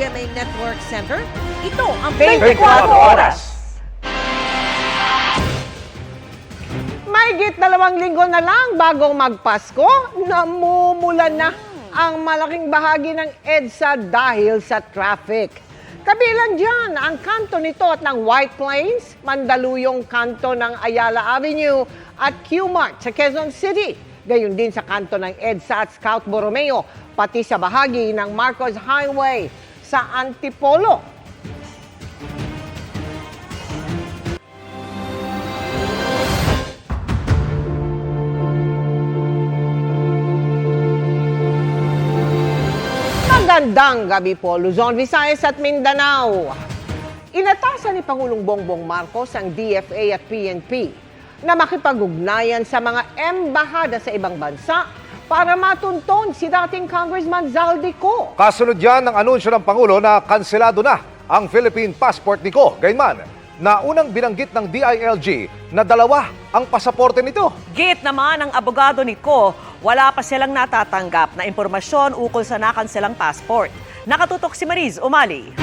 GMA Network Center. Ito ang 24 oras. Mahigit 2 linggo na lang bago magpasko, namumulan na ang malaking bahagi ng EDSA dahil sa traffic. Kabilang dyan ang kanto nito at ng White Plains, Mandaluyong kanto ng Ayala Avenue at Q-Mart sa Quezon City. Gayon din sa kanto ng EDSA at Scout Borromeo, pati sa bahagi ng Marcos Highway sa Antipolo. Magandang gabi po, Luzon, Visayas at Mindanao. Inatasan ni Pangulong Bongbong Marcos ang DFA at PNP na makipag-ugnayan sa mga embahada sa ibang bansa para matunton si dating Congressman Zaldico. Kasunod yan ang anunsyo ng Pangulo na kanselado na ang Philippine passport ni Ko. Gayunman, na unang binanggit ng DILG na 2 ang pasaporte nito. Git naman ng abogado ni Ko, wala pa silang natatanggap na impormasyon ukol sa nakanselang passport. Nakatutok si Mariz Umali.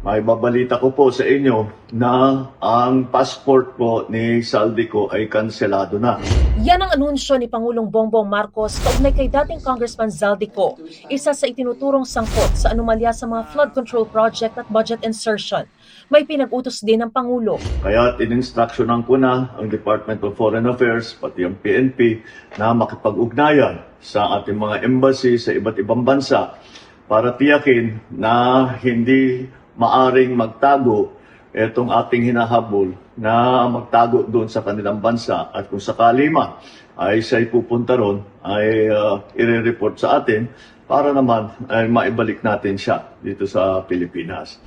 May babalita ko po sa inyo na ang passport po ni Zaldico ay kanselado na. Yan ang anunsyo ni Pangulong Bongbong Marcos kaugnay kay dating Congressman Zaldico, isa sa itinuturong sangkot sa anomalya sa mga flood control project at budget insertion. May pinag-utos din ng Pangulo. Kaya in-instructionan ko na ang Department of Foreign Affairs, pati ang PNP, na makipag-ugnayan sa ating mga embassy sa iba't ibang bansa para tiyakin na hindi maaring magtago itong ating hinahabol na magtago doon sa kanilang bansa at kung sakali man ay siya'y pupunta ron ay i-report sa atin para naman ay maibalik natin siya dito sa Pilipinas.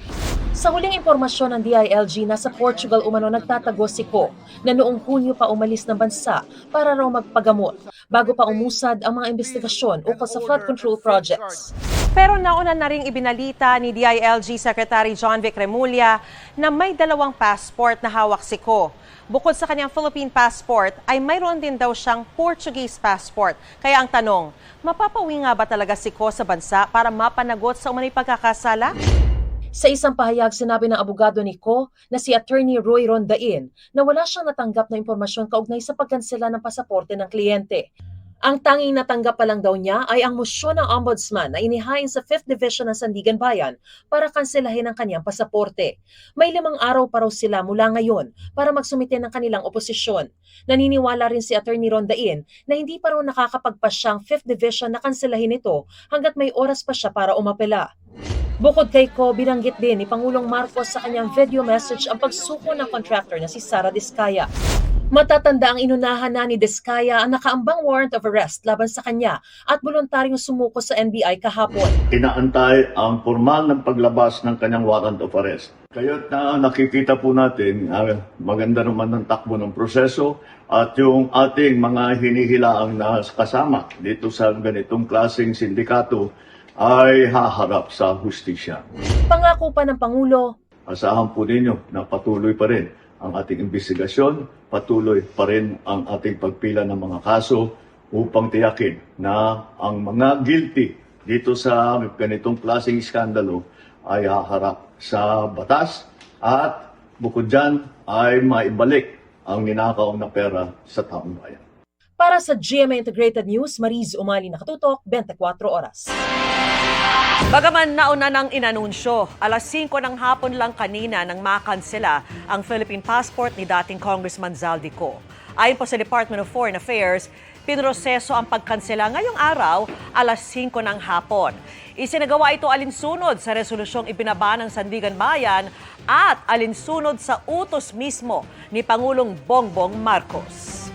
Sa huling impormasyon ng DILG, nasa Portugal umano nagtatago si Ko na noong Hunyo pa umalis ng bansa para raw magpagamot bago pa umusad ang mga investigasyon ukol sa flood control projects. Pero nauna na ring ibinalita ni DILG Secretary John Vic Remulla na may 2 passport na hawak si Ko. Bukod sa kanyang Philippine passport, ay mayroon din daw siyang Portuguese passport. Kaya ang tanong, mapapawi nga ba talaga si Ko sa bansa para mapanagot sa umanay pagkakasala? Sa isang pahayag, sinabi ng abogado ni Ko na si Attorney Roy Rondain na wala siyang natanggap na impormasyon kaugnay sa pagkansela ng pasaporte ng kliyente. Ang tanging natanggap pa lang daw niya ay ang mosyon ng ombudsman na inihain sa 5th Division ng Sandigan Bayan para kanselahin ang kanyang pasaporte. May 5 araw pa raw sila mula ngayon para magsumite ng kanilang oposisyon. Naniniwala rin si Attorney Rondain na hindi pa raw nakakapagpasya ang 5th Division na kanselahin ito hanggat may oras pa siya para umapela. Bukod kay Ko, binanggit din ni Pangulong Marcos sa kanyang video message ang pagsuko ng contractor na si Sara Diskaya. Matatanda ang inunahan na ni Diskaya ang nakaambang warrant of arrest laban sa kanya at voluntaryong sumuko sa NBI kahapon. Inaantay ang formal ng paglabas ng kanyang warrant of arrest. Kaya nakikita po natin maganda naman ng takbo ng proseso at yung ating mga hinihilaang na kasama dito sa ganitong klaseng sindikato ay haharap sa hustisya. Pangako pa ng Pangulo, Asahan po ninyo na patuloy pa rin ang ating investigasyon, patuloy pa rin ang ating pagpila ng mga kaso upang tiyakin na ang mga guilty dito sa ganitong klaseng iskandalo ay haharap sa batas at bukod dyan ay maibalik ang ninakaw na pera sa taong bayan. para sa GMA Integrated News, Mariz Umali, nakatutok, 24 oras. Bagaman nauna nang inanunsyo, alas 5 ng hapon lang kanina nang makansela ang Philippine passport ni dating Congressman Zaldico. Ayon po sa Department of Foreign Affairs, pinroseso ang pagkansela ngayong araw alas 5 ng hapon. Isinagawa ito alinsunod sa resolusyong ibinaba ng Sandigan Bayan at alinsunod sa utos mismo ni Pangulong Bongbong Marcos.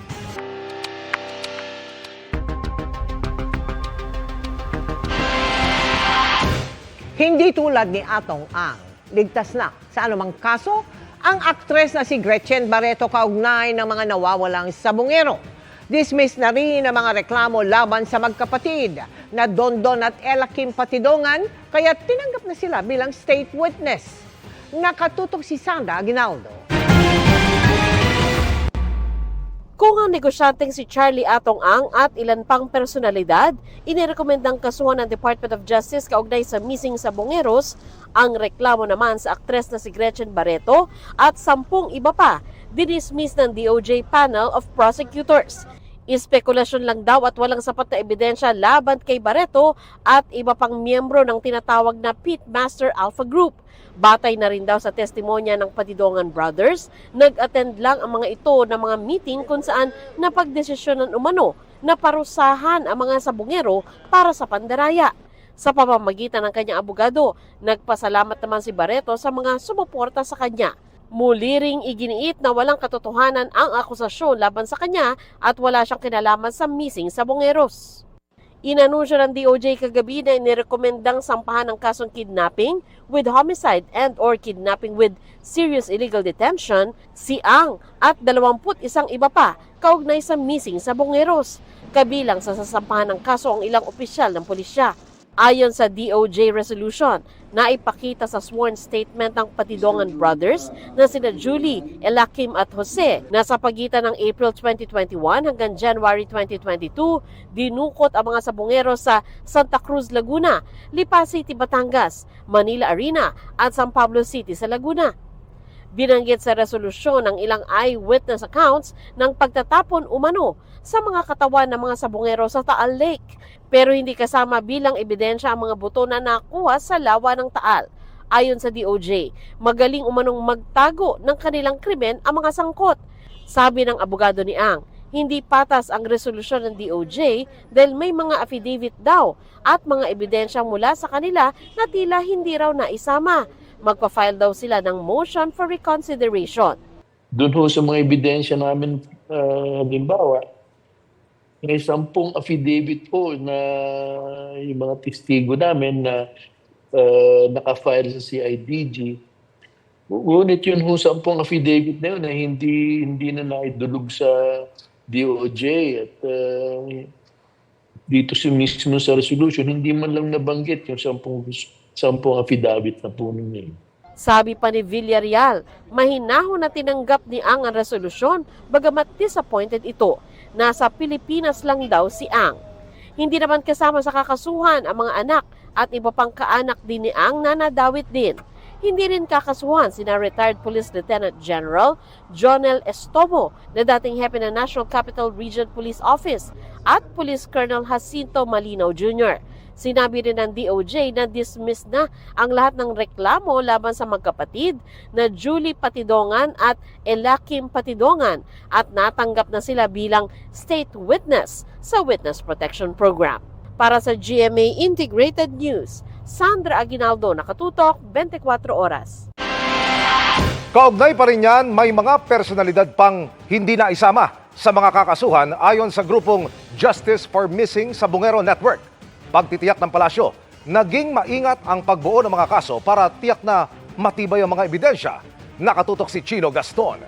Hindi tulad ni Atong Ang, ligtas na sa anumang kaso ang aktres na si Gretchen Barreto kaugnay ng mga nawawalang sabungero. Dismiss na rin ang mga reklamo laban sa magkapatid na Dondon at Ella Kim Patidongan, kaya tinanggap na sila bilang state witness. Nakatutok si Sandra Aguinaldo. Kung ang negosyanteng si Charlie Atong Ang at ilan pang personalidad, inirekomendang kasuhan ng Department of Justice kaugnay sa missing sa Bongeros, ang reklamo naman sa aktres na si Gretchen Barreto at 10 iba pa, dinismiss ng DOJ Panel of Prosecutors. Ispekulasyon lang daw at walang sapat na ebidensya laban kay Barreto at iba pang miyembro ng tinatawag na Pitmaster Alpha Group. Batay na rin daw sa testimonya ng Patidongan Brothers, nag-attend lang ang mga ito ng mga meeting kung saan napagdesisyonan umano na parusahan ang mga sabungero para sa pandaraya. Sa pamamagitan ng kanyang abogado, nagpasalamat naman si Barreto sa mga sumuporta sa kanya. Muli ring iginiit na walang katotohanan ang akusasyon laban sa kanya at wala siyang kinalaman sa missing sa Bongeros. Inanunsyo ng DOJ kagabi na inirekomendang sampahan ng kasong kidnapping with homicide and or kidnapping with serious illegal detention si Ang at 21 iba pa kaugnay sa missing sa Bongeros. Kabilang sa sasampahan ng kaso ang ilang opisyal ng pulisya. Ayon sa DOJ resolution, naipakita sa sworn statement ng Patidongan Brothers na sina Julie, Elakim at Jose na sa pagitan ng April 2021 hanggang January 2022, dinukot ang mga sabungero sa Santa Cruz, Laguna, Lipa City, Batangas, Manila Arena at San Pablo City sa Laguna. Binanggit sa resolusyon ang ilang eyewitness accounts ng pagtatapon umano sa mga katawan ng mga sabungero sa Taal Lake, pero hindi kasama bilang ebidensya ang mga buto na nakuha sa lawa ng Taal. Ayon sa DOJ, magaling umanong magtago ng kanilang krimen ang mga sangkot. Sabi ng abogado ni Ang, hindi patas ang resolusyon ng DOJ dahil may mga affidavit daw at mga ebidensya mula sa kanila na tila hindi raw naisama. Magpa-file daw sila ng motion for reconsideration. Doon ho sa mga ebidensya namin, halimbawa, may 10 affidavit po na yung mga testigo namin na naka-file sa CIDG. Ngunit yun ho 10 affidavit na yun na hindi na naidulog sa DOJ at dito mismo sa resolution, hindi man lang nabanggit yung 10 affidavit na po ninyo. Sabi pa ni Villarreal, mahinahon na tinanggap ni Ang ang resolusyon bagamat disappointed ito. Nasa Pilipinas lang daw si Ang. Hindi naman kasama sa kakasuhan ang mga anak at iba pang kaanak din ni Ang na nadawit din. Hindi rin kakasuhan sina retired Police Lieutenant General Jonel Estomo na dating hepe ng National Capital Region Police Office at Police Colonel Jacinto Malinaw Jr. Sinabi rin ng DOJ na dismiss na ang lahat ng reklamo laban sa magkapatid na Julie Patidongan at Elakim Patidongan at natanggap na sila bilang state witness sa Witness Protection Program. Para sa GMA Integrated News, Sandra Aguinaldo, nakatutok 24 oras. Kaugnay pa rin yan, may mga personalidad pang hindi na isama sa mga kakasuhan ayon sa grupong Justice for Missing sa Bungero Network. Pagtitiyak ng palasyo, naging maingat ang pagbuo ng mga kaso para tiyak na matibay ang mga ebidensya. Nakatutok si Chino Gaston.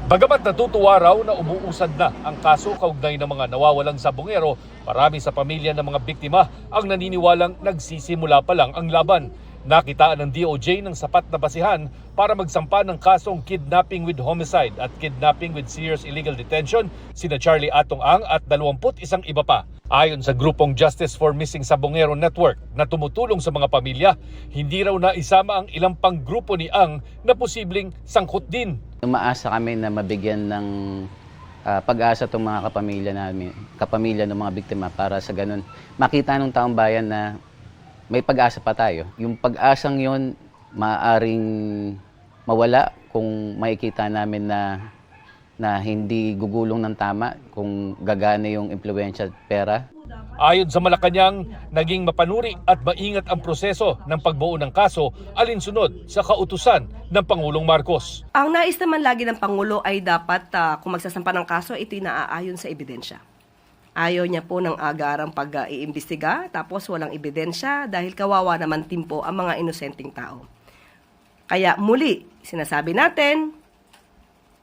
Bagamat natutuwa raw na umuusad na ang kaso kaugnay ng mga nawawalang sabungero, marami sa pamilya ng mga biktima ang naniniwalang nagsisimula pa lang ang laban. Nakitaan ng DOJ ng sapat na basihan para magsampa ng kasong kidnapping with homicide at kidnapping with serious illegal detention sina Charlie Atong Ang at 21 iba pa. Ayon sa grupong Justice for Missing sa Bungero Network na tumutulong sa mga pamilya, hindi raw naisama ang ilang pang grupo ni Ang na posibleng sangkot din. Umaasa kami na mabigyan ng pag-asa itong mga kapamilya ng mga biktima para sa ganun makita ng taong bayan na may pag-asa pa tayo. Yung pag-asang yon maaaring mawala kung makikita namin na hindi gugulong ng tama, kung gagana yung impluwensya at pera. Ayon sa Malacanang, naging mapanuri at maingat ang proseso ng pagbuo ng kaso alinsunod sa kautusan ng Pangulong Marcos. Ang nais naman lagi ng Pangulo ay dapat kung magsasampa ng kaso, ito'y naaayon sa ebidensya. Ayaw niya po ng agarang pag-iimbestiga tapos walang ebidensya dahil kawawa naman din po ang mga inosenteng tao. Kaya muli, sinasabi natin,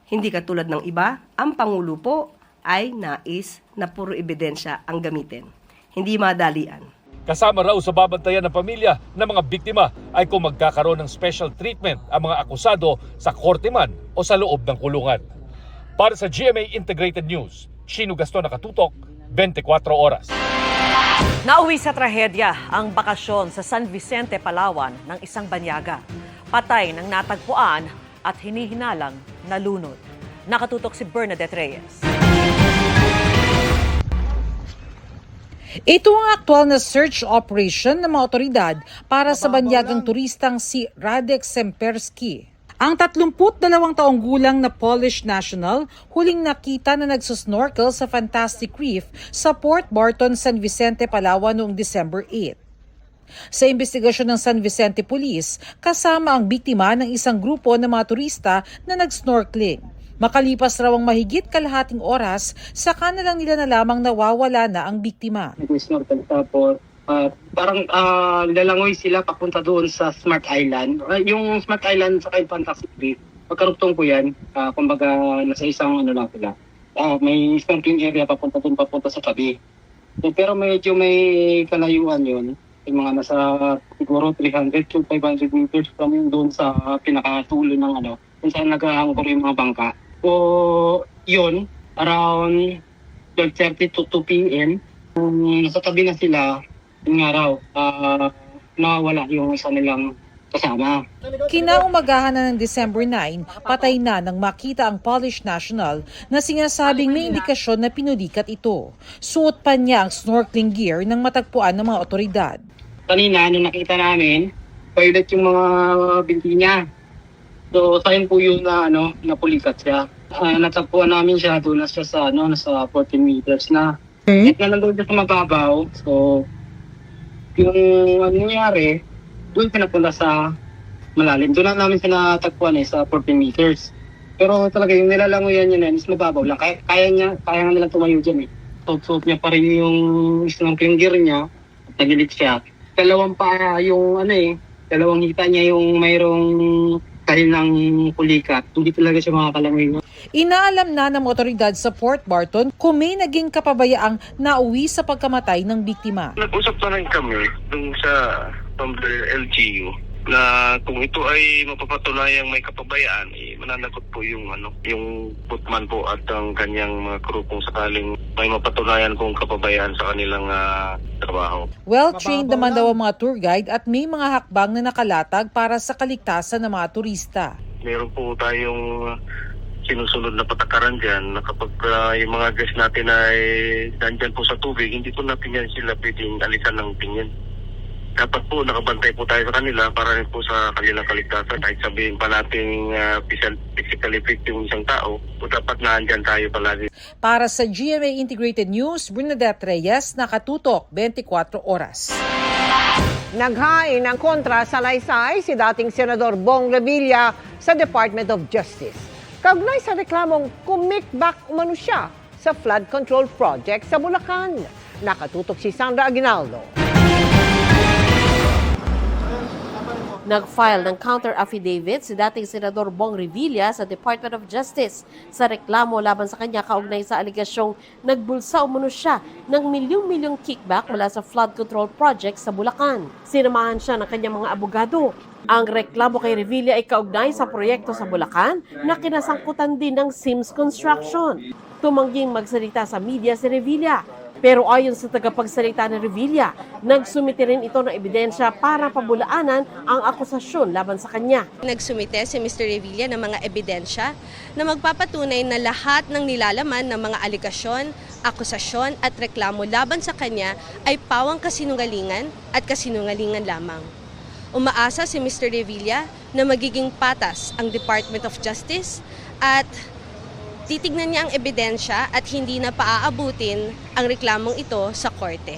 hindi katulad ng iba, ang Pangulo po ay nais na puro ebidensya ang gamitin. Hindi madalian. Kasama raw sa babantayan ng pamilya ng mga biktima ay kung magkakaroon ng special treatment ang mga akusado sa korte man o sa loob ng kulungan. Para sa GMA Integrated News, Chino Gaston, nakatutok, 24 oras. Nauwi sa trahedya ang bakasyon sa San Vicente, Palawan ng isang banyaga. Patay ng natagpuan at hinihinalang nalunod. Nakatutok si Bernadette Reyes. Ito ang aktual na search operation ng mga otoridad para sa banyagang turistang si Radek Sempersky. Ang 32 taong gulang na Polish national huling nakita na nagsusnorkel sa Fantastic Reef sa Port Barton, San Vicente, Palawan noong December 8. Sa investigasyon ng San Vicente Police, kasama ang biktima ng isang grupo ng mga turista na nag-snorkeling. Makalipas raw ang mahigit kalahating oras, saka na lang nila nalamang nawawala na ang biktima. Nag-snorkel tapos parang nilalangoy sila papunta doon sa Smart Island. Yung Smart Island sa Fantastic Reef, pagkarugtong ko yan, kumbaga nasa isang ano lang sila. May snorkeling area papunta sa tabi. Pero medyo may kalayuan yun. Yung mga nasa siguro 300 to 500 meters from yung doon sa pinakatulo ng ano, kung saan nag-aangkor yung mga bangka. So, yun, around 12:30 to 2 p.m., nasa tabi na sila, yung araw, nawawala yung isa nilang kasama. Kinaumagahan na ng December 9, patay na nang makita ang Polish national na sinasabing may indikasyon na pinulikat ito. Suot pa niya ang snorkeling gear nang matagpuan ng mga otoridad. Kanina, nung nakita namin, violet yung mga binti niya. So, sign po yun na, napulikat siya. Natagpuan namin siya, doon na siya sa, nasa 14 meters na. At na nandun siya sa mababaw. So, yung nangyari, doon pinapunta sa malalim. Doon na namin siya natagpuan sa 14 meters. Pero talaga yung nilalangoyan niya na is mababaw lang. Kaya nga nilang tumayo dyan eh. Suot niya pa rin yung snorkeling gear niya. At nagilit siya. Dalawang hita niya yung mayroong dahil ng pulikat. Hindi talaga siya makakalangoy. Inaalam na ng otoridad sa Port Barton kung may naging kapabayaang nauwi sa pagkamatay ng biktima. Nag-usap na rin kami dun from the LGU na kung ito ay mapapatunayang may kapabayaan, mananagot po yung footman po at ang kanyang mga crew kung sakaling may mapatunayan kung kapabayaan sa kanilang trabaho. Well-trained naman daw ang mga tour guide at may mga hakbang na nakalatag para sa kaligtasan ng mga turista. Meron po tayong sinusunod na patakaran dyan na kapag yung mga guests natin ay nandyan po sa tubig, hindi po natin yan sila pwedeng alisan ng tingin. Dapat po nakabantay po tayo sa kanila para rin po sa kanilang kaligtasan. Kahit sabihin pa natin physically fit yung isang tao, o dapat naandyan tayo palagi. Para sa GMA Integrated News, Bernadette Reyes, nakatutok 24 oras. Naghain ng kontra sa laysay si dating Senador Bong Revilla sa Department of Justice. Kaugnay sa reklamong kumikbak umano siya sa flood control project sa Bulacan. Nakatutok si Sandra Aguinaldo. Nag-file ng counter-affidavit si dating Senador Bong Revilla sa Department of Justice sa reklamo laban sa kanya kaugnay sa aligasyong nagbulsa umano siya ng milyong-milyong kickback mula sa flood control project sa Bulacan. Sinamahan siya ng kanyang mga abogado. Ang reklamo kay Revilla ay kaugnay sa proyekto sa Bulacan na kinasangkutan din ng Sims Construction. Tumangging magsalita sa media si Revilla. Pero ayon sa tagapagsalita ni Revilla, nagsumite rin ito ng ebidensya para pabulaanan ang akusasyon laban sa kanya. Nagsumite si Mr. Revilla ng mga ebidensya na magpapatunay na lahat ng nilalaman ng mga aligasyon, akusasyon at reklamo laban sa kanya ay pawang kasinungalingan at kasinungalingan lamang. Umaasa si Mr. Revilla na magiging patas ang Department of Justice at titignan niya ang ebidensya at hindi na paaabutin ang reklamong ito sa korte.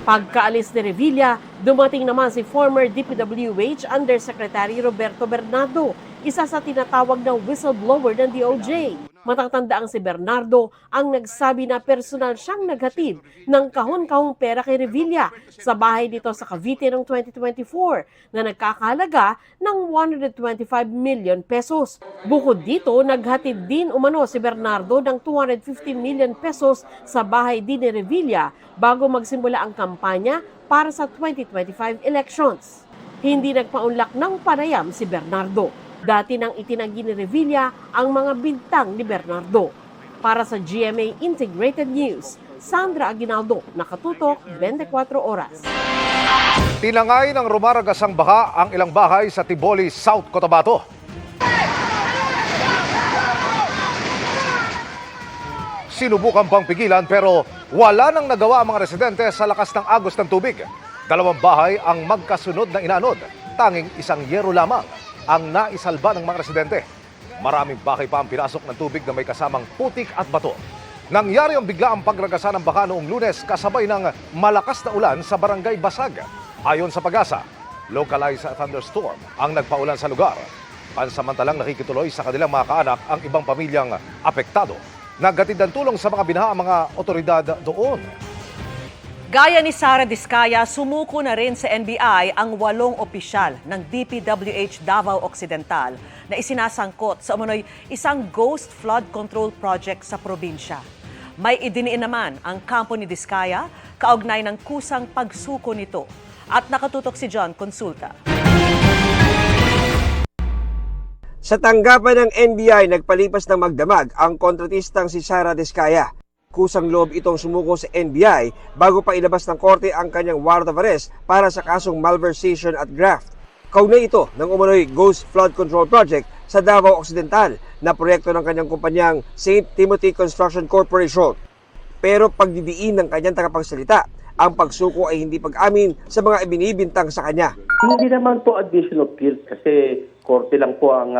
Pagkaalis ni Revilla, dumating naman si former DPWH Undersecretary Roberto Bernardo, isa sa tinatawag na whistleblower ng DOJ. Matatanda ang si Bernardo ang nagsabi na personal siyang naghatid ng kahon-kahong pera kay Revilla sa bahay dito sa Cavite noong 2024 na nagkakahalaga ng 125 million pesos. Bukod dito, naghatid din umano si Bernardo ng 250 million pesos sa bahay din ni Revilla bago magsimula ang kampanya para sa 2025 elections. Hindi nagpaunlak ng panayam si Bernardo. Dati nang itinanggi ni Revilla ang mga bintang ni Bernardo. Para sa GMA Integrated News, Sandra Aguinaldo, nakatutok 24 oras. Tinangay ng rumaragasang baha ang ilang bahay sa Tiboli, South Cotabato. Sinubukan pang pigilan pero wala nang nagawa ang mga residente sa lakas ng agos ng tubig. 2 bahay ang magkasunod na inanod. Tanging isang yero lamang ang naisalba ng mga residente. Maraming bahay pa ang pinasok ng tubig na may kasamang putik at bato. Nangyari ang biglaang pagragasa ng baha noong Lunes kasabay ng malakas na ulan sa barangay Basag. Ayon sa Pag-asa, localized thunderstorm ang nagpaulan sa lugar. Pansamantalang nakikituloy sa kanilang mga kaanak ang ibang pamilyang apektado. Naghatid ng tulong sa mga binaha ang mga otoridad doon. Gaya ni Sara Diskaya, sumuko na rin sa NBI ang 8 opisyal ng DPWH Davao Occidental na isinasangkot sa umunoy isang ghost flood control project sa probinsya. May idiniin naman ang kampo ni Diskaya kaugnay ng kusang pagsuko nito. At nakatutok si John Consulta. Sa tanggapan ng NBI, nagpalipas ng magdamag ang kontratistang si Sara Diskaya. Kusang loob itong sumuko sa NBI bago pa ilabas ng korte ang kanyang warrant of arrest para sa kasong malversation at graft. Kaugnay ito ng umunoy Ghost Flood Control Project sa Davao Occidental na proyekto ng kanyang kumpanyang St. Timothy Construction Corporation. Pero pagdidiin ng kanyang tagapagsalita, ang pagsuko ay hindi pag-amin sa mga ibinibintang sa kanya. Hindi naman po admission of guilt kasi korte lang po ang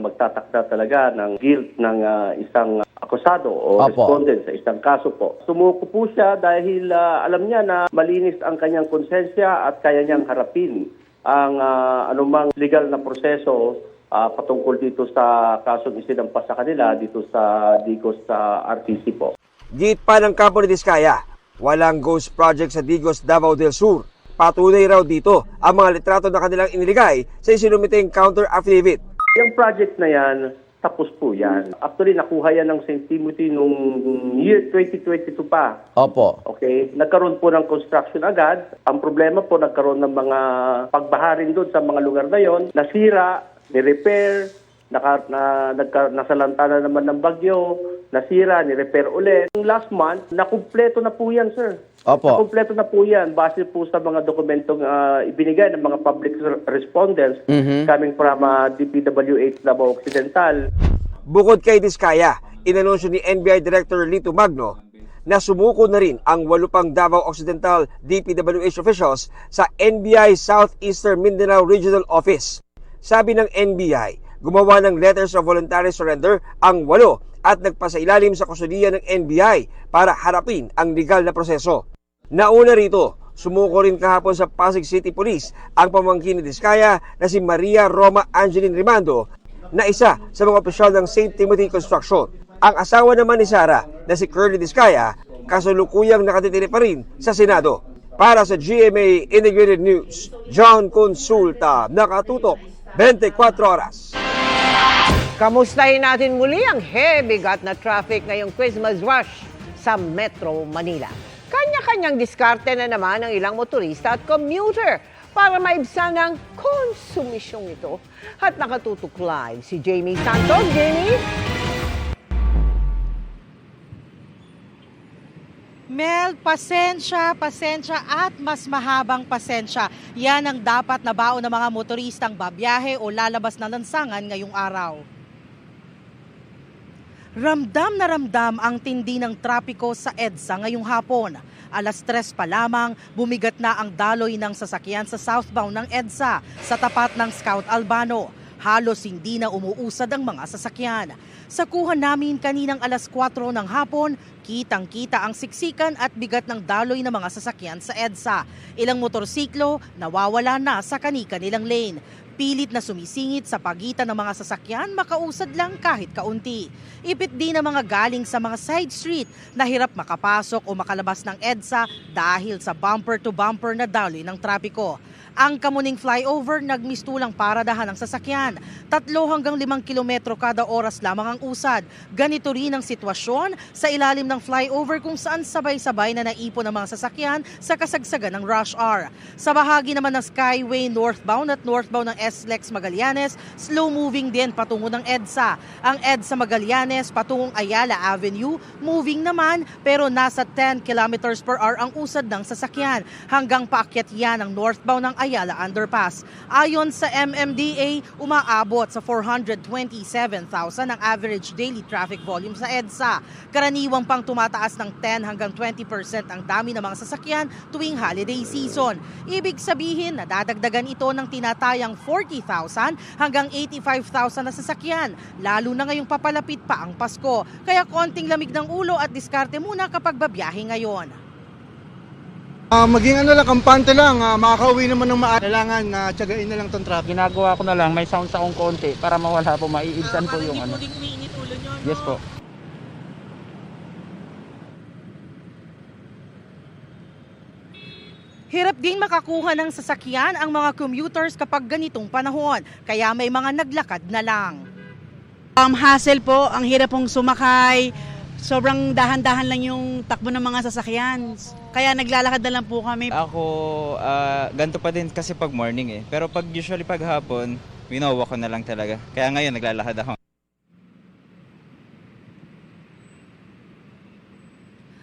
magtatakda talaga ng guilt ng isang akusado o respondent sa isang kaso po. Sumuko po siya dahil alam niya na malinis ang kanyang konsensya at kaya niyang harapin ang anumang legal na proseso patungkol dito sa kasong isinampas sa kanila dito sa Digos sa RTC po. Git pa ng kampo ni Diskaya, walang ghost project sa Digos, Davao del Sur. Patunay raw dito ang mga litrato na kanilang iniligay sa isinumiteng counter affidavit. Yung project na yan, tapos po yan. Actually, nakuha yan ng St. Timothy nung year 2022 pa. Opo. Okay? Nagkaroon po ng construction agad. Ang problema po, nagkaroon ng mga pagbaharin doon sa mga lugar na yon. Nasira, ni-repair, nasalanta na naman ng bagyo, nasira, ni-repair ulit. Last month, nakumpleto na po yan, sir. Opo. Nakumpleto na po yan base po sa mga dokumentong ibinigay ng mga public respondents coming from DPWH Davao Occidental. Bukod kay Diskaya, inanunsyo ni NBI Director Lito Magno na sumuko na rin ang 8 pang Davao Occidental DPWH officials sa NBI Southeastern Mindanao Regional Office. Sabi ng NBI, gumawa ng letters of voluntary surrender ang 8 at nagpasailalim sa kustudiya ng NBI para harapin ang legal na proseso. Nauna rito, sumuko rin kahapon sa Pasig City Police ang pamangkin ni Diskaya na si Maria Roma Angeline Rimando na isa sa mga opisyal ng St. Timothy Construction. Ang asawa naman ni Sara na si Curly Diskaya kasalukuyang nakatitili pa rin sa Senado. Para sa GMA Integrated News, John Consulta, nakatutok 24 oras. Kamustahin natin muli ang heavy-gat na traffic ngayong Christmas rush sa Metro Manila. Kanya-kanyang diskarte na naman ang ilang motorista at commuter para maibsan ang konsumisyong ito. At nakatutok live si Jamie Santos. Jamie? Mel, pasensya at mas mahabang pasensya. Yan ang dapat na baon ng mga motoristang babiyahe o lalabas na lansangan ngayong araw. Ramdam na ramdam ang tindi ng trapiko sa EDSA ngayong hapon. 3:00 pa lamang, bumigat na ang daloy ng sasakyan sa southbound ng EDSA sa tapat ng Scout Albano. Halos hindi na umuusad ang mga sasakyan. Sa kuha namin kaninang 4:00 ng hapon, kitang-kita ang siksikan at bigat ng daloy ng mga sasakyan sa EDSA. Ilang motorsiklo nawawala na sa kani-kanilang lane. Pilit na sumisingit sa pagitan ng mga sasakyan, makausad lang kahit kaunti. Ipit din ang mga galing sa mga side street na hirap makapasok o makalabas ng EDSA dahil sa bumper-to-bumper na daloy ng trapiko. Ang Kamuning flyover nagmistulang paradahan ng sasakyan. 3 hanggang 5 kilometro kada oras lamang ang usad. Ganito rin ang sitwasyon sa ilalim ng flyover kung saan sabay-sabay na naipon ang mga sasakyan sa kasagsagan ng rush hour. Sa bahagi naman ng Skyway northbound at northbound ng SLEX Magallanes, slow-moving din patungo ng EDSA. Ang EDSA Magallanes patungong Ayala Avenue, moving naman pero nasa 10 kilometers per hour ang usad ng sasakyan hanggang paakyat yan ang northbound ng Ayala Underpass. Ayon sa MMDA, umaabot sa 427,000 ang average daily traffic volume sa EDSA. Karaniwang pang tumataas ng 10 hanggang 20% ang dami ng mga sasakyan tuwing holiday season. Ibig sabihin, nadadagdagan ito ng tinatayang 40,000 hanggang 85,000 na sasakyan, lalo na ngayong papalapit pa ang Pasko. Kaya konting lamig ng ulo at diskarte muna kapag babiyahe ngayon. Maging kampante lang, makakauwi naman ng kailangan tiyagain na lang itong traffic. Ginagawa ko na lang, may sound akong konti para mawala po, maiibsan po yung ano. Yes po. Hirap din makakuha ng sasakyan ang mga commuters kapag ganitong panahon, kaya may mga naglakad na lang. Hassle po, ang hirap pong sumakay. Sobrang dahan-dahan lang yung takbo ng mga sasakyan. Kaya naglalakad na lang po kami. Ako, ganito pa din kasi pag morning eh. Pero usually pag hapon, winowalk ko na lang talaga. Kaya ngayon naglalakad ako.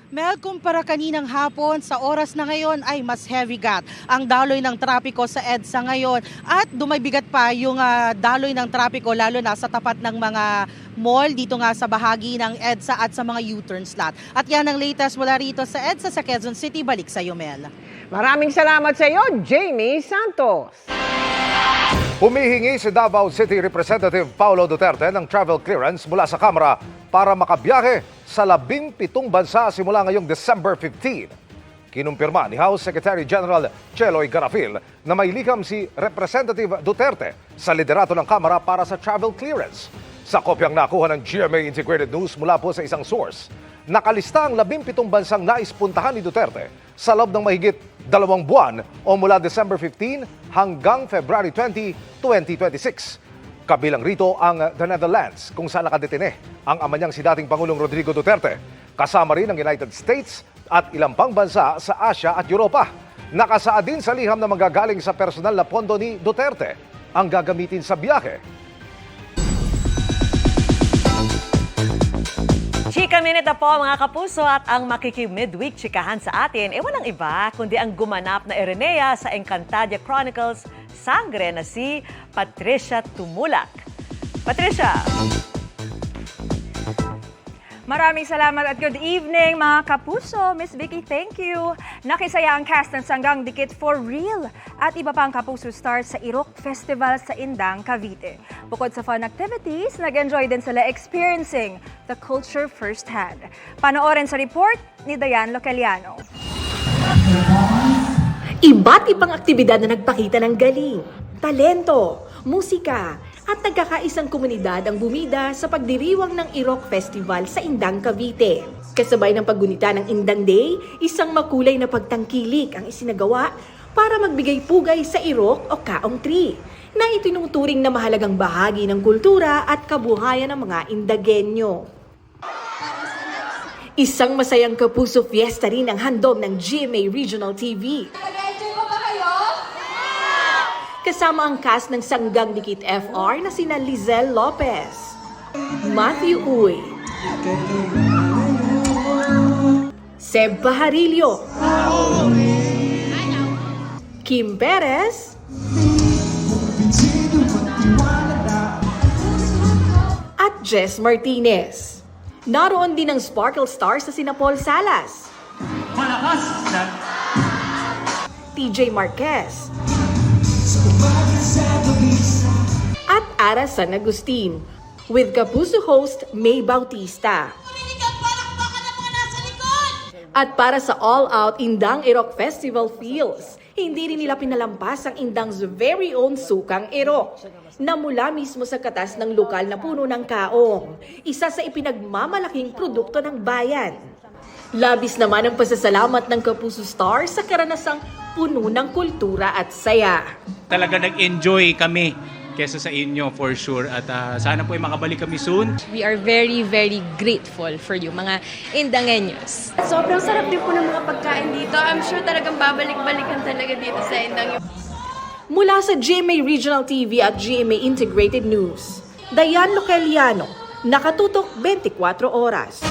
Mel, kumpara kaninang hapon, sa oras na ngayon ay mas heavy gat ang daloy ng trapiko sa EDSA ngayon. At dumabigat pa yung daloy ng trapiko lalo na sa tapat ng mga mall dito nga sa bahagi ng EDSA at sa mga U-turn slot. At yan ang latest mula rito sa EDSA sa Quezon City. Balik sa iyo, Mel. Maraming salamat sa iyo, Jamie Santos. Humihingi si Davao City Representative Paulo Duterte ng travel clearance mula sa Kamara para makabiyahe sa 17 bansa simula ngayong December 15. Kinumpirma ni House Secretary General Cheloy Garafil na may liham si Representative Duterte sa liderato ng Kamara para sa travel clearance. Sa kopyang nakuha ng GMA Integrated News mula po sa isang source, nakalista ang 17 bansang nais puntahan ni Duterte sa loob ng mahigit 2 buwan o mula December 15 hanggang February 20, 2026. Kabilang rito ang the Netherlands kung saan nakadetine ang ama niyang si dating Pangulong Rodrigo Duterte. Kasama rin ang United States at ilang pang bansa sa Asia at Europa. Nakasaad din sa liham na magagaling sa personal na pondo ni Duterte ang gagamitin sa biyahe. Chika Minute na po mga kapuso at ang makiki-midweek chikahan sa atin walang iba kundi ang gumanap na Erenea sa Encantadia Chronicles Sangre na si Patricia Tumulak. Patricia! Maraming salamat at good evening mga kapuso. Miss Vicky, thank you. Nakisaya ang cast ng Sanggang Dikit for real at iba pang kapuso stars sa Irok Festival sa Indang, Cavite. Bukod sa fun activities, nag-enjoy din sila experiencing the culture firsthand. Panoorin sa report ni Dayan Localiano. Iba't ibang aktibidad na nagpakita ng galing, talento, musika, at nagkakaisang komunidad ang bumida sa pagdiriwang ng Irok Festival sa Indang, Cavite. Kasabay ng paggunita ng Indang Day, isang makulay na pagtangkilik ang isinagawa para magbigay pugay sa Irok o Kaong Tree, na itinuturing na mahalagang bahagi ng kultura at kabuhayan ng mga Indagenyo. Isang masayang kapuso fiesta rin ang handog ng GMA Regional TV. Kasama ang cast ng Sanggang Dikit FR na sina Lizelle Lopez, Matthew Uy, Seb Pajarillo, Kim Perez, at Jess Martinez. Naroon din ang Sparkle Stars na sina Paul Salas, TJ Marquez, at Ara San Agustin, with Kapuso host May Bautista. At para sa all-out Indang Irok Festival feels, hindi rin nila pinalampas ang Indang's very own sukang Irok, na mula mismo sa katas ng lokal na puno ng kaong, isa sa ipinagmamalaking produkto ng bayan. Labis naman ang pasasalamat ng Kapuso Stars sa karanasang puno ng kultura at saya. Talaga nag-enjoy kami kesa sa inyo for sure at sana po ay makabalik kami soon. We are very, very grateful for you, mga Indangeños. Sobrang sarap din po ng mga pagkain dito. I'm sure talagang babalik-balikan talaga dito sa Indang. Mula sa GMA Regional TV at GMA Integrated News, Dayan Localiano, nakatutok 24 oras.